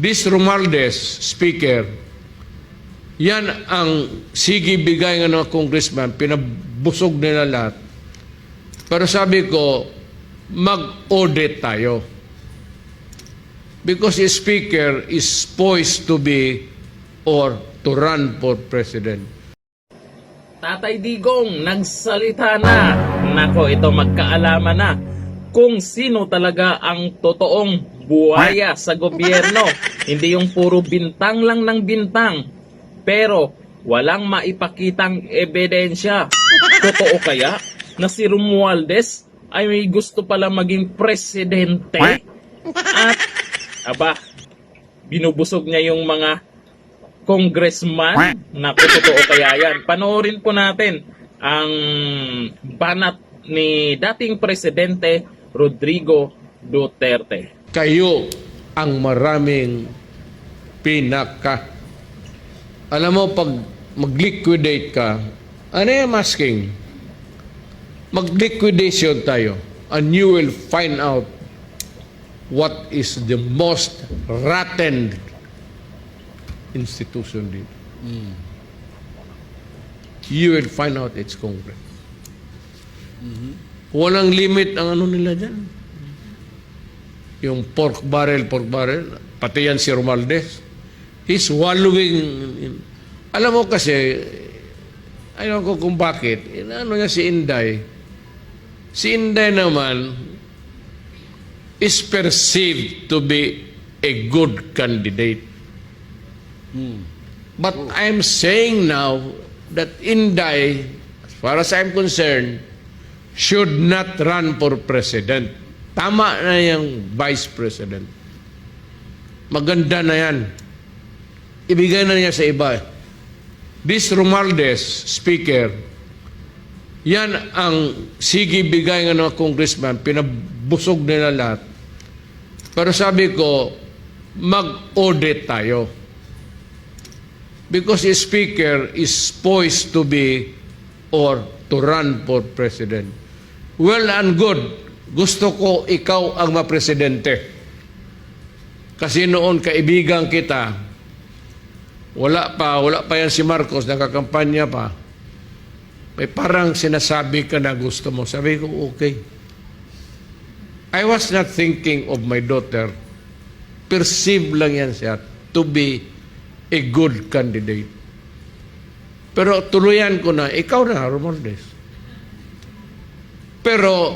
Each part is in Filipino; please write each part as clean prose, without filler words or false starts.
This Romualdez, Speaker, yan ang sige bigay ng mga congressman, pinabusog nila lahat. Pero sabi ko, mag-audit tayo. Because the Speaker is poised to be or to run for President. Tatay Digong, nagsalita na. Nako, ito magkaalaman na kung sino talaga ang totoong buhaya sa gobyerno. Hindi yung puro bintang lang ng bintang, pero walang maipakitang ebidensya. Totoo kaya na si Romualdez ay may gusto pala maging presidente? At, aba, binubusog niya yung mga congressman? Naku, totoo kaya yan? Panoorin po natin ang banat ni dating presidente Rodrigo Duterte. Kayo ang maraming pinaka. Alam mo, pag mag-liquidate ka, ano yung masking? Mag-liquidation tayo and you will find out what is the most rotten institution dito. You will find out it's Congress. Walang limit ang ano nila dyan. Yung pork barrel, pati yan si Romualdez. He's wallowing in. Alam mo kasi, ayaw ko kung bakit, ano niya si Inday. Si Inday naman is perceived to be a good candidate. But I'm saying now that Inday, as far as I'm concerned, should not run for president. Tama na yung vice president. Maganda na yan. Ibigay na niya sa iba. This Romualdez, Speaker, yan ang sige bigay ng mga congressman, pinabusog nila lahat. Pero sabi ko, mag-audit tayo. Because the Speaker is poised to be or to run for president. Well and good. Gusto ko ikaw ang mapresidente. Kasi noon kaibigan kita, wala pa yan si Marcos, nakakampanya pa. May parang sinasabi ka na gusto mo. Sabi ko, okay. I was not thinking of my daughter. Perceive lang yan siya to be a good candidate. Pero tuluyan ko na, ikaw na, Romualdez. Pero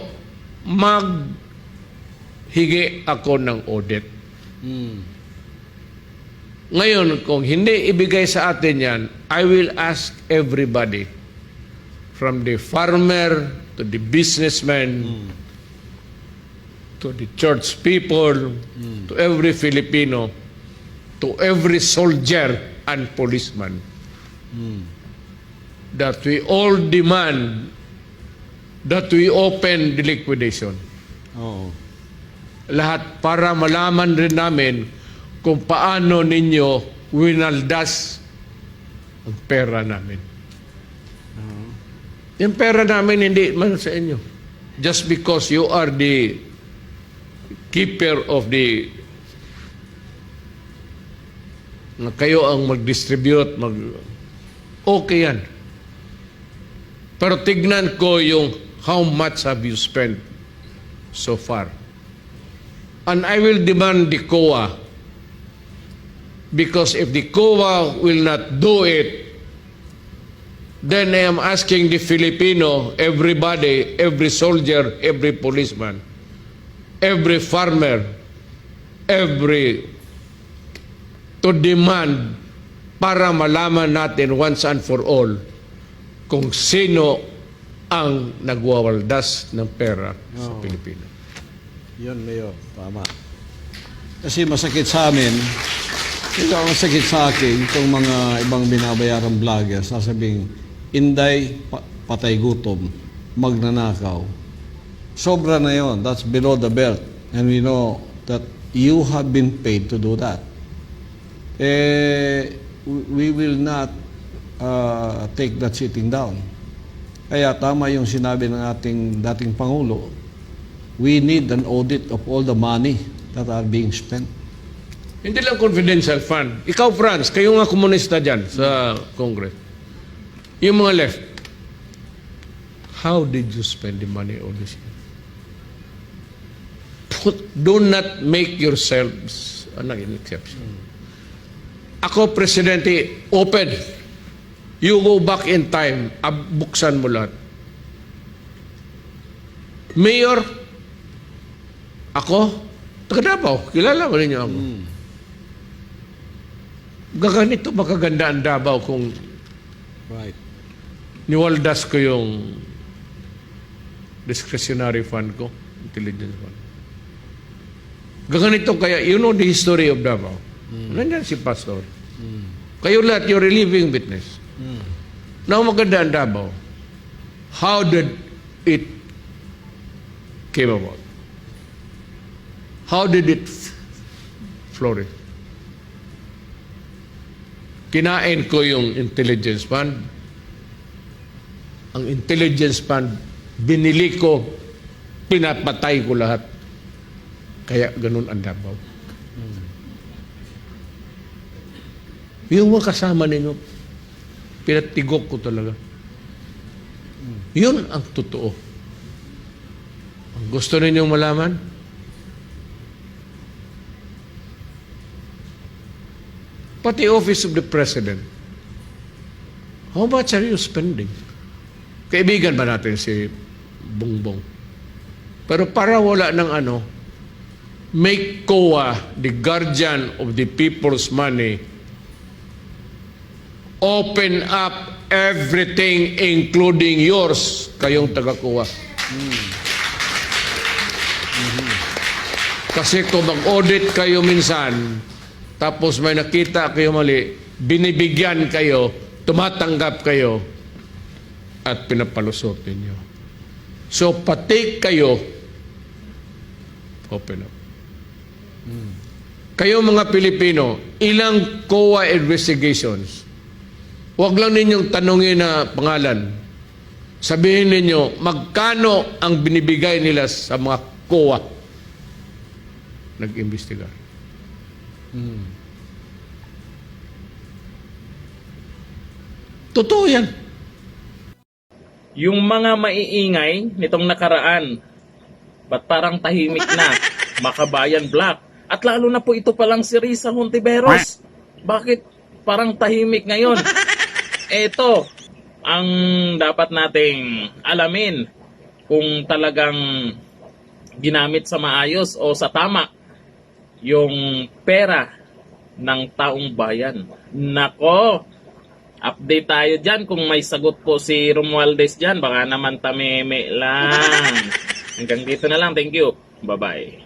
maghigi ako ng audit. Ngayon, kung hindi ibigay sa atin yan, I will ask everybody, from the farmer to the businessman, to the church people, to every Filipino, to every soldier and policeman, that we all demand that we open the liquidation. Lahat para malaman rin namin kung paano ninyo winaldas ang pera namin. Yung pera namin hindi man sa inyo. Just because you are the keeper of the na kayo ang mag-distribute, okay yan. Pero tignan ko yung how much have you spent so far. And I will demand the COA, because if the COA will not do it, then I am asking the Filipino, everybody, every soldier, every policeman, every farmer, to demand para malaman natin once and for all kung sino ang nagwawaldas ng pera sa Pilipinas. Yun, Mayor. Tama. Kasi masakit sa amin, ito ang masakit sa akin, itong mga ibang binabayarang vloggers, sasabing, Inday, patay gutom, magnanakaw. Sobra na yon. That's below the belt. And we know that you have been paid to do that. We will not take that sitting down. Kaya tama yung sinabi ng ating dating Pangulo, we need an audit of all the money that are being spent. Hindi lang confidential fund. Ikaw, Franz, kayo nga komunista dyan sa Congress. Yung mga left, how did you spend the money all this year? Do not make yourselves an exception. Ako, Presidente, open. You go back in time, buksan mo lahat. Mayor, ako, taga Davao, kilala mo ninyo ako. Gaganito makaganda ang Davao kung Right. niwaldas ko yung discretionary fund ko, intelligence fund. Gaganito kaya, you know the history of Davao. Nandiyan si Pastor. Kayo lahat, you're a living witness. Now maganda ang Davao. How did it came about? How did it flourish? Kinain ko yung intelligence fund. Ang intelligence fund, binili ko, pinapatay ko lahat. Kaya ganun ang Davao. Yung mga kasama ninyo, pinatigok ko talaga. Yun ang totoo. Ang gusto ninyong malaman? Pati Office of the President. How much are you spending? Kaibigan ba natin si Bongbong? Pero para wala ng ano, make COA the guardian of the people's money. Open up everything including yours, kayong taga-COA. Kasi kung mag-audit kayo minsan, tapos may nakita kayo mali, binibigyan kayo, tumatanggap kayo, at pinapalusot ninyo. So, pati kayo, open up. Kayo mga Pilipino, ilang COA investigations, huwag lang ninyong tanongin na pangalan. Sabihin ninyo, magkano ang binibigay nila sa mga COA nag-imbestiga. Totoo yan. Yung mga maiingay nitong nakaraan, ba't parang tahimik na? Makabayan Black. At lalo na po ito palang si Risa Hontiveros. Bakit parang tahimik ngayon? Ito ang dapat nating alamin kung talagang ginamit sa maayos o sa tama yung pera ng taong bayan. Nako, update tayo dyan kung may sagot po si Romualdez dyan. Baka naman tameme lang. Hanggang dito na lang. Thank you. Bye-bye.